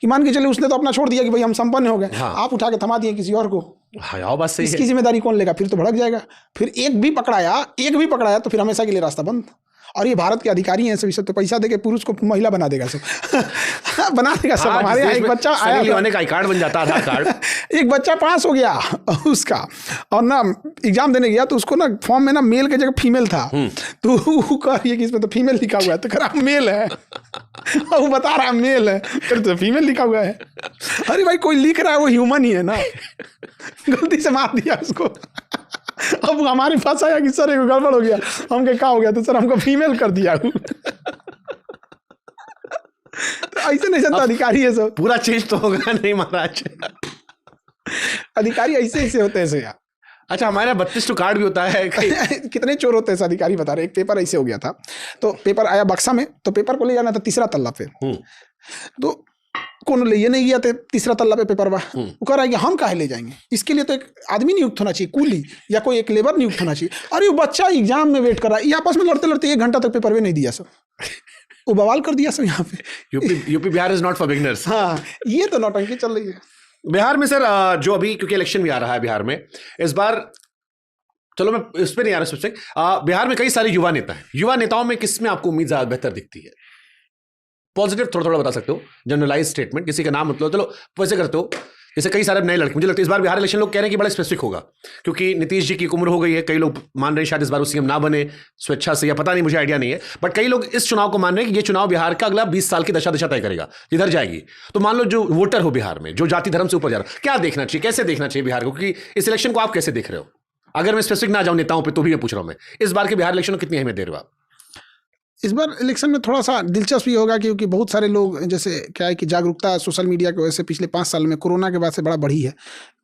कि मान के चले उसने तो अपना छोड़ दिया कि भाई हम संपन्न हो गए, हाँ। आप उठा के थमा दिए किसी और को। हाँ बात सही इसकी है। जिम्मेदारी कौन लेगा? फिर तो भड़क जाएगा। फिर एक भी पकड़ाया तो फिर हमेशा के लिए रास्ता बंद। और ये भारत के अधिकारी हैं सब तो पैसा देके पुरुष को महिला बना देगा सब बना देगा सब। हाँ, हमारे यहाँ एक बच्चा आया था, का कार्ड बन जाता, आधार कार्ड। एक बच्चा पास हो गया उसका, और ना एग्जाम देने गया तो उसको ना फॉर्म में ना मेल की जगह फीमेल था, तो वो कह रही है कि इसमें तो फीमेल लिखा हुआ है, तो कह रहा मेल है और वो बता रहा मेल है, तो फीमेल लिखा हुआ है। अरे भाई कोई लिख रहा है वो ह्यूमन ही है ना, गलती से मार दिया उसको। अब हमारे पास आया कि सर एक गड़बड़ हो गया, हमके क्या हो गया, तो सर हमको फीमेल कर दिया। तो ऐसे नहीं चलता, अधिकारी है सब। पूरा चेंज तो होगा नहीं महाराज, अधिकारी ऐसे ऐसे होते हैं सर यार। अच्छा, हमारे 32 तो कार्ड भी होता है। कितने चोर होते हैं अधिकारी बता रहे। एक पेपर ऐसे हो गया था, तो पेपर आया बक्सा में, तो पेपर को ले जाना था तीसरा तल्ला पे, तो कौन ले ये नहीं गया थे तीसरा तल्ला पे पेपर बा, वो कह रहा है कि हम काहे ले जाएंगे, इसके लिए तो एक आदमी नियुक्त होना चाहिए, कूली या कोई एक लेबर नियुक्त होना चाहिए। अरे वो बच्चा एग्जाम में वेट कर रहा है, ये आपस में लड़ते लड़ते 1 घंटा तक पेपर भी नहीं दिया सब, वो बवाल कर दिया सब यहाँ पे। UP Bihar is not for beginners. हाँ, ये तो नौटंकी चल रही है बिहार में सर। जो अभी क्योंकि इलेक्शन भी आ रहा है बिहार में इस बार, चलो मैं इस पर नहीं आ रहा सबसे। बिहार में कई सारे युवा नेता हैं, युवा नेताओं में किस में आपको उम्मीद ज्यादा बेहतर दिखती है? पॉजिटिव थोड़ा थोड़ा बता सकते हो, जनरलाइज स्टेटमेंट, किसी का नाम मतलब, चलो वैसे करते हो। जैसे कई सारे नए लड़के, मुझे लगता है इस बार बिहार इलेक्शन लोग कह रहे हैं कि बड़ा स्पेसिफिक होगा, क्योंकि नीतीश जी की उम्र हो गई है, कई लोग मान रहे हैं शायद इस बार वो सीएम ना बने स्वेच्छा से, या पता नहीं, मुझे आइडिया नहीं है, बट कई लोग इस चुनाव को मान रहे हैं कि ये चुनाव बिहार का अगला 20 साल की दशा तय करेगा, जिधर जाएगी। तो मान लो जो वोटर हो बिहार में, जो जाति धर्म से ऊपर जा रहा है, क्या देखना चाहिए, कैसे देखना चाहिए बिहार को, क्योंकि इस इलेक्शन को आप कैसे देख रहे हो? अगर मैं स्पेसिफिक ना जाऊं नेताओं पर, तो भी मैं पूछ रहा हूं, मैं इस बार के बिहार इलेक्शन को कितनी अहमियत दे रहे हो आप? इस बार इलेक्शन में थोड़ा सा दिलचस्प ये होगा, क्योंकि बहुत सारे लोग, जैसे क्या है कि जागरूकता सोशल मीडिया की वजह से पिछले 5 साल में कोरोना के बाद से बड़ा बढ़ी है,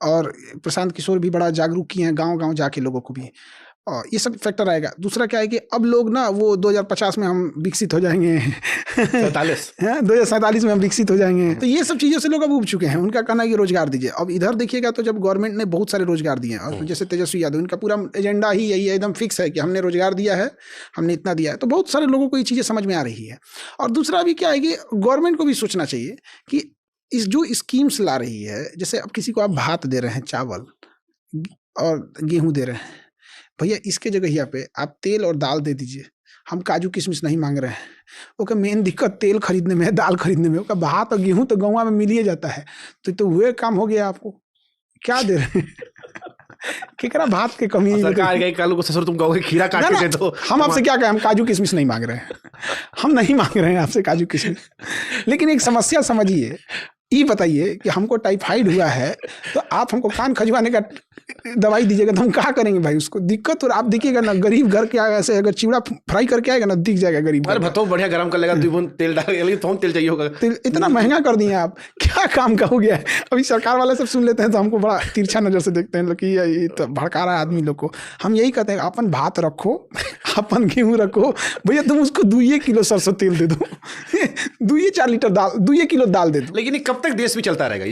और प्रशांत किशोर भी बड़ा जागरूक किए हैं गांव-गांव जाके लोगों को भी, और ये सब फैक्टर आएगा। दूसरा क्या है कि अब लोग ना वो 2050 में हम विकसित हो जाएंगे, 2047 में हम विकसित हो जाएंगे, तो ये सब चीज़ों से लोग अब उब चुके हैं। उनका कहना है कि रोजगार दीजिए। अब इधर देखिएगा तो जब गवर्नमेंट ने बहुत सारे रोजगार दिए हैं, और जैसे तेजस्वी यादव, इनका पूरा एजेंडा ही यही है, एकदम फिक्स है कि हमने रोजगार दिया है, हमने इतना दिया है, तो बहुत सारे लोगों को ये चीज़ें समझ में आ रही है। और दूसरा भी क्या है कि गवर्नमेंट को भी सोचना चाहिए कि इस जो स्कीम्स ला रही है, जैसे अब किसी को आप भात दे रहे हैं, चावल और गेहूँ दे रहे हैं, भैया इसके जगह पे आप तेल और दाल दे दीजिए। हम काजू किशमिश नहीं मांग रहे हैं, ओके, मेन दिक्कत तेल खरीदने में है, दाल खरीदने में। ओके, भात और गेहूं तो गाँव में मिल ही जाता है, तो वह काम हो गया। आपको क्या दे रहे हैं? केकरा भात की कमी है? सरकार गई कल को ससुर तुम कहोगे खीरा काट के दे दो, हम आपसे क्या कहें? हम काजू किशमिश नहीं मांग रहे हैं, हम नहीं मांग रहे हैं आपसे काजू किशमिश। लेकिन एक समस्या समझिए, ये बताइए कि हमको टाइफाइड हुआ है, तो आप हमको कान खजुआने का दवाई दीजिएगा, तो हम क्या करेंगे भाई? उसको दिक्कत, और आप देखिएगा ना, गरीब घर के ऐसे अगर चिवड़ा फ्राई करके आएगा ना, दिख जाएगा गरीब। अरे भत्तो बढ़िया गरम कर लेगा, 2 बूंद तेल डाल, तो तेल चाहिए होगा। तेल इतना महंगा कर दिए आप, क्या काम का हो गया है? अभी सरकार वाले सब सुन लेते हैं तो हमको बड़ा तिरछा नजर से देखते हैं कि ये तो भड़का रहा है आदमी लोग को। हम यही कहते हैं, अपन भात रखो, अपन गेहूँ रखो, भैया तुम उसको 2 किलो सरसों तेल दे दो, 2 4 लीटर दाल, 2 किलो दाल दे दो। लेकिन कब तक देश में चलता रहेगा?